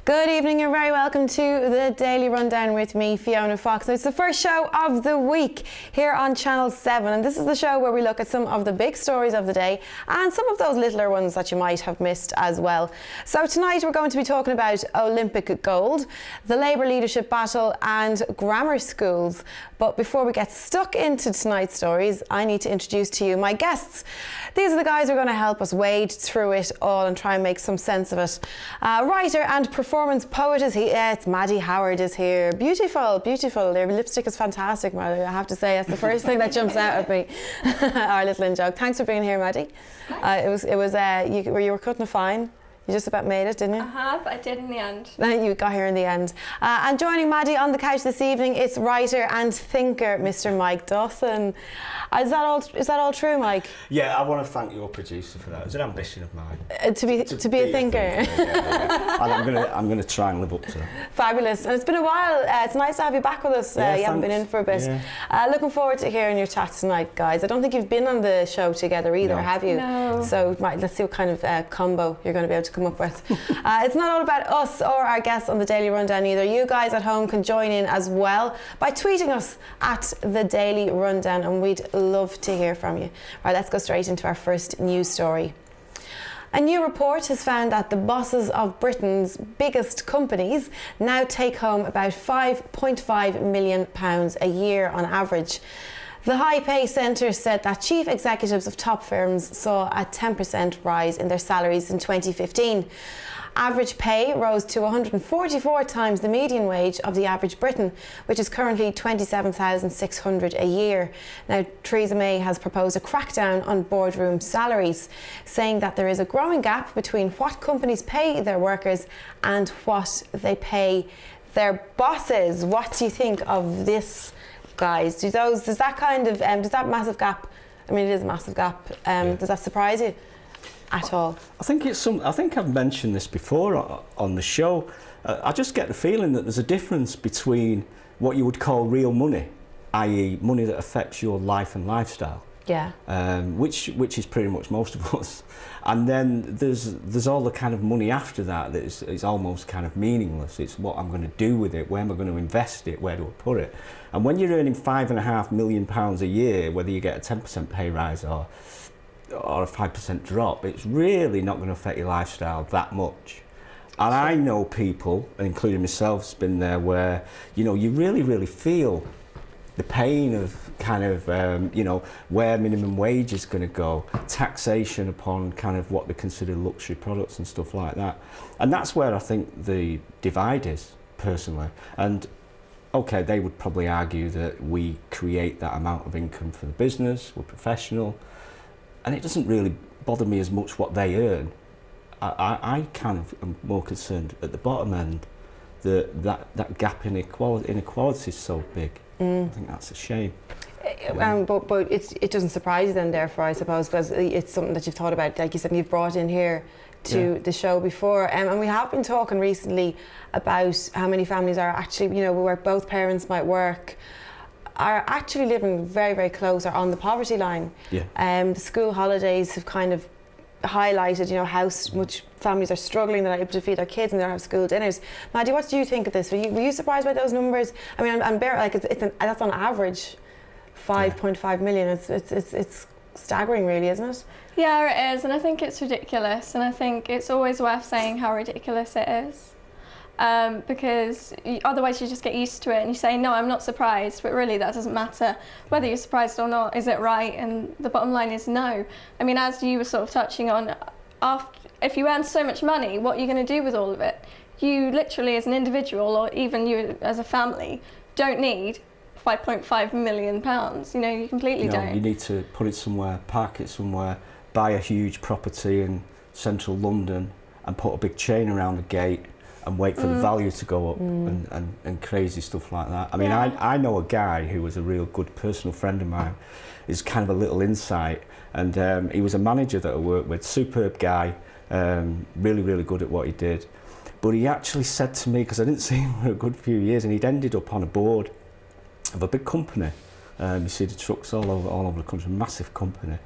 Good evening, you're very welcome to the Daily Rundown with me, Fiona Fox. Now, it's the first show of the week here on Channel 7, and this is the show where we look at some of the big stories of the day and some of those littler ones that you might have missed as well. So tonight we're going to be talking about Olympic gold, the Labour leadership battle and grammar schools. But before we get stuck into tonight's stories, I need to introduce to you my guests. These are the guys who are going to help us wade through it all and try and make some sense of it. Writer and performance poet is here. It's Madie Howard is here. Beautiful, beautiful. Your lipstick is fantastic, Madie. I have to say, that's the first thing that jumps out at me. Our little in-joke. Thanks for being here, Madie. You were cutting it fine. You just about made it, didn't you? But I did in the end. You got here in the end. And joining Madie on the couch this evening, it's writer and thinker, Mr. Mike Daweson. Is that all true, Mike? Yeah, I want to thank your producer for that. It's an ambition of mine. To be a thinker. Yeah. And I'm going to try and live up to that. Fabulous. And it's been a while. It's nice to have you back with us. You haven't been in for a bit. Yeah. Looking forward to hearing your chat tonight, guys. I don't think you've been on the show together either, have you? No. So let's see what kind of combo you're going to be able to come up with. It's not all about us or our guests on the Daily Rundown either. You guys at home can join in as well by tweeting us at the Daily Rundown, and we'd love to hear from you. Right, let's go straight into our first news story. A new report has found that the bosses of Britain's biggest companies now take home about £5.5 million a year on average. The High Pay Centre said that chief executives of top firms saw a 10% rise in their salaries in 2015. Average pay rose to 144 times the median wage of the average Briton, which is currently $27,600 a year. Now, Theresa May has proposed a crackdown on boardroom salaries, saying that there is a growing gap between what companies pay their workers and what they pay their bosses. What do you think of this, guys? Does that massive gap, I mean, it is a massive gap, does that surprise you at all? I think I've mentioned this before on the show. I just get the feeling that there's a difference between what you would call real money, i.e. money that affects your life and lifestyle. Yeah. Which is pretty much most of us. And then there's all the kind of money after that is almost kind of meaningless. It's what I'm going to do with it, where am I going to invest it, where do I put it? And when you're earning £5.5 million a year, whether you get a 10% pay rise or a 5% drop, it's really not going to affect your lifestyle that much. And I know people, including myself, has been there where, you really, really feel the pain of kind of, where minimum wage is going to go, taxation upon kind of what they consider luxury products and stuff like that. And that's where I think the divide is, personally. And okay, they would probably argue that we create that amount of income for the business, we're professional, and it doesn't really bother me as much what they earn. I kind of am more concerned at the bottom end that gap in inequality is so big. I think that's a shame. But it doesn't surprise you then, therefore, I suppose, because it's something that you've thought about, like you said, you've brought in here to the show before. And we have been talking recently about how many families are actually, where both parents might work, are actually living very, very close or on the poverty line. The school holidays have kind of highlighted, how much families are struggling, they're not able to feed their kids and they don't have school dinners. Madie, what do you think of this? Were you surprised by those numbers? I mean, that's on average 5.5 million. It's staggering, really, isn't it? Yeah, it is, and I think it's ridiculous, and I think it's always worth saying how ridiculous it is. Because otherwise you just get used to it and you say, no, I'm not surprised, but really that doesn't matter. Whether you're surprised or not, is it right? And the bottom line is no. I mean, as you were sort of touching on, if you earn so much money, what are you going to do with all of it? You literally, as an individual, or even you as a family, don't need £5.5 million. You completely don't. You need to put it somewhere, park it somewhere, buy a huge property in central London and put a big chain around the gate and wait for the value to go up and crazy stuff like that. I mean, I know a guy who was a real good personal friend of mine. It's kind of a little insight, and he was a manager that I worked with, superb guy, really, really good at what he did. But he actually said to me, because I didn't see him for a good few years, and he'd ended up on a board of a big company. You see the trucks all over the country, massive company.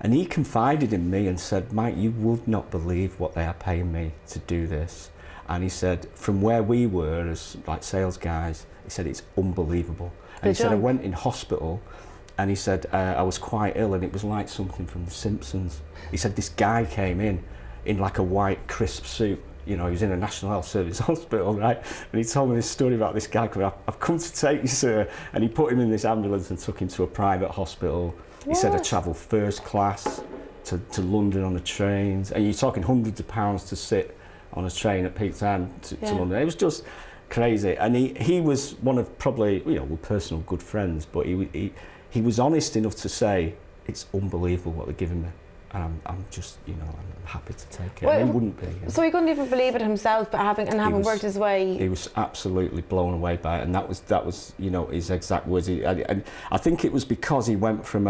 And he confided in me and said, Mike, you would not believe what they are paying me to do this. And he said, from where we were as like sales guys, he said, it's unbelievable. And he said, I went in hospital, and he said, I was quite ill, and it was like something from The Simpsons. He said, this guy came in like a white, crisp suit. You know, he was in a National Health Service hospital, right? And he told me this story about this guy coming, I've come to take you, sir. And he put him in this ambulance and took him to a private hospital. He said, I travelled first class to London on the trains. And you're talking hundreds of pounds to sit on a train at peak time to London. It was just crazy. And he was one of probably, you know, we're personal good friends, but he was honest enough to say, it's unbelievable what they're giving me. And I'm just, you know, I'm happy to take it. Well, he wouldn't be. You know? So he couldn't even believe it himself, but having worked his way. He was absolutely blown away by it, and that was, you know, his exact words. And I think it was because he went from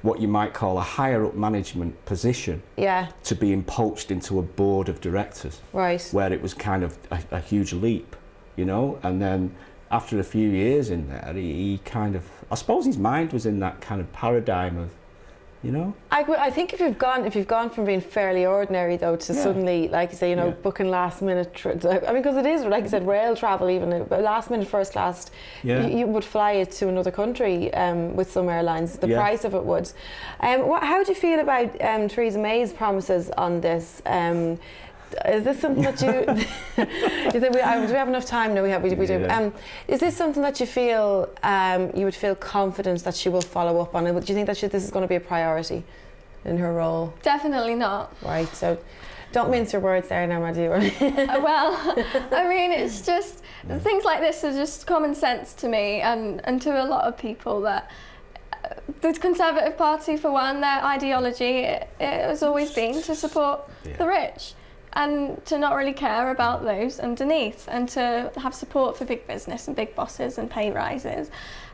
what you might call a higher up management position, to being poached into a board of directors, right? Where it was kind of a huge leap, you know. And then after a few years in there, he kind of, I suppose his mind was in that kind of paradigm of, you know? I think if you've gone from being fairly ordinary though to suddenly, like you say, you know, booking last minute trips. I mean, because it is, like you said, rail travel, even last minute first class, you would fly it to another country with some airlines. The price of it would. How do you feel about Theresa May's promises on this? Is this something that you think we have enough time? No, we do. Is this something that you feel you would feel confident that she will follow up on? Do you think that this is going to be a priority in her role? Definitely not. Right. So, don't mince your words there now, Madie. Well, I mean, it's just things like this are just common sense to me and to a lot of people that. The Conservative Party, for one, their ideology it has always been to support the rich. And to not really care about those underneath, and to have support for big business and big bosses and pay rises.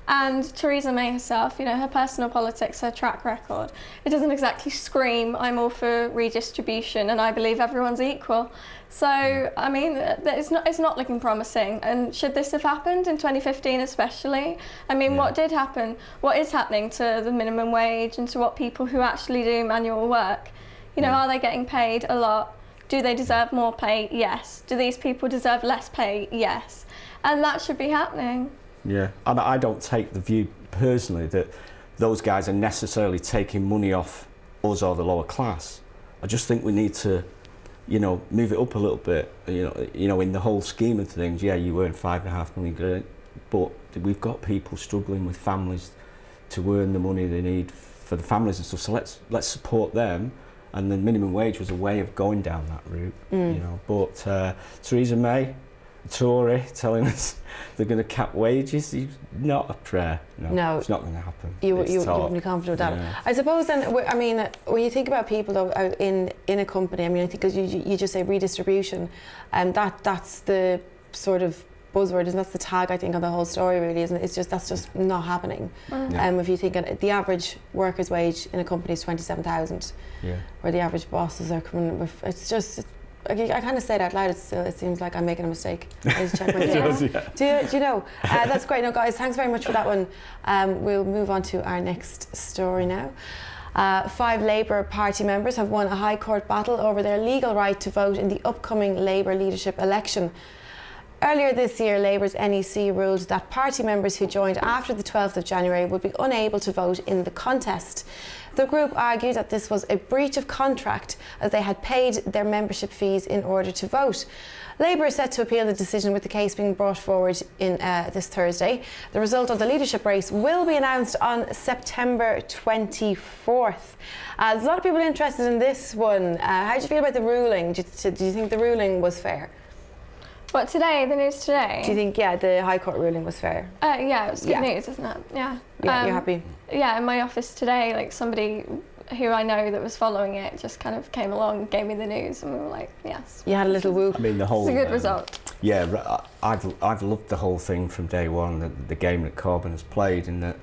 And Theresa May herself, you know, her personal politics, her track record, it doesn't exactly scream, I'm all for redistribution and I believe everyone's equal. So, I mean, it's not looking promising. And should this have happened in 2015 especially? I mean, what did happen? What is happening to the minimum wage and to what people who actually do manual work? You know, are they getting paid a lot? Do they deserve more pay? Yes. Do these people deserve less pay? Yes. And that should be happening. Yeah, and I don't take the view personally that those guys are necessarily taking money off us or the lower class. I just think we need to, you know, move it up a little bit. You know, in the whole scheme of things, you earn £5.5 million, great, but we've got people struggling with families to earn the money they need for the families and stuff. So let's support them. And the minimum wage was a way of going down that route, you know. But Theresa May, Tory, telling us they're going to cap wages, not a prayer. No, it's not going to happen. You wouldn't be confident with that. Yeah. I suppose then, I mean, when you think about people though in a company, I mean, I think because you just say redistribution, and that's the sort of buzzword, isn't that's the tag I think on the whole story really, isn't it? It's just that's just not happening. If you think the average worker's wage in a company is 27,000, where the average bosses are coming with, I kind of say it out loud. It seems like I'm making a mistake. I just check my do you know? That's great. No, guys, thanks very much for that one. We'll move on to our next story now. 5 Labour Party members have won a High Court battle over their legal right to vote in the upcoming Labour leadership election. Earlier this year, Labour's NEC ruled that party members who joined after the 12th of January would be unable to vote in the contest. The group argued that this was a breach of contract as they had paid their membership fees in order to vote. Labour is set to appeal the decision, with the case being brought forward in this Thursday. The result of the leadership race will be announced on September 24th. There's a lot of people interested in this one. How do you feel about the ruling? Do you think the ruling was fair? What, today? The news today? Do you think, the High Court ruling was fair? Yeah, it was good news, isn't it? Yeah. Yeah, you're happy? Yeah, in my office today, like somebody who I know that was following it just kind of came along and gave me the news, and we were like, yes. You had a little whoop. I mean, the whole... It's a good result. Yeah, I've loved the whole thing from day one, the game that Corbyn has played, in that,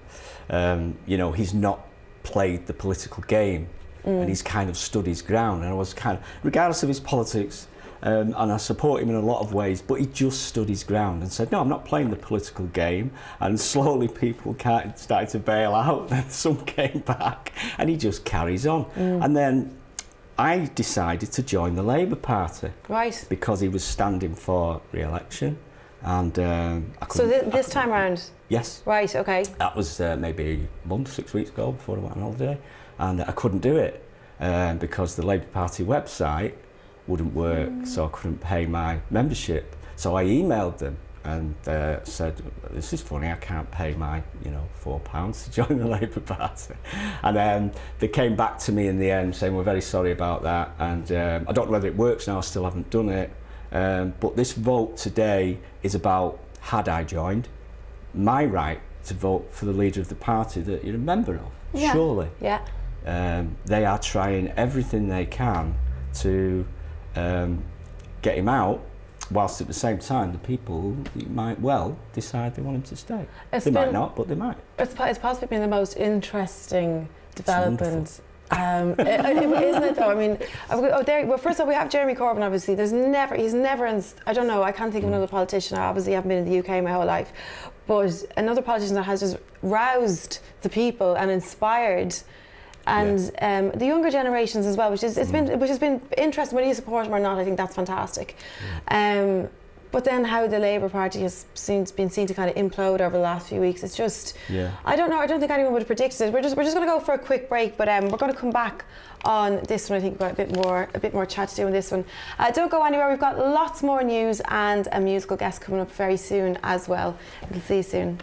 you know, he's not played the political game, and he's kind of stood his ground, and I was kind of, regardless of his politics, and I support him in a lot of ways, but he just stood his ground and said, no, I'm not playing the political game. And slowly people started to bail out, and some came back, and he just carries on. And then I decided to join the Labour Party. Right. Because he was standing for re-election, and I So couldn't. this time round? Yes. Right, okay. That was maybe a month, 6 weeks ago before I went on holiday, and I couldn't do it because the Labour Party website wouldn't work, so I couldn't pay my membership. So I emailed them and said, "This is funny, I can't pay my, £4 to join the Labour Party." And they came back to me in the end saying, "We're very sorry about that, and I don't know whether it works now, I still haven't done it. But this vote today is about, had I joined, my right to vote for the leader of the party that you're a member of, Yeah. surely." Yeah. They are trying everything they can to get him out, whilst at the same time the people might well decide they want him to stay. They might not, but they might. It's possibly been the most interesting development. Isn't it though? I mean, well, first of all, we have Jeremy Corbyn. Obviously, he's never. I don't know. I can't think of another politician. I obviously haven't been in the UK my whole life, but another politician that has just roused the people and inspired. And the younger generations as well, which has been interesting. Whether you support him or not, I think that's fantastic. But then how the Labour Party has been seen to kind of implode over the last few weeks, it's just, I don't know. I don't think anyone would have predicted it. We're just going to go for a quick break, but we're going to come back on this one. I think we've got a bit more chat to do on this one. Don't go anywhere. We've got lots more news and a musical guest coming up very soon as well. We'll see you soon.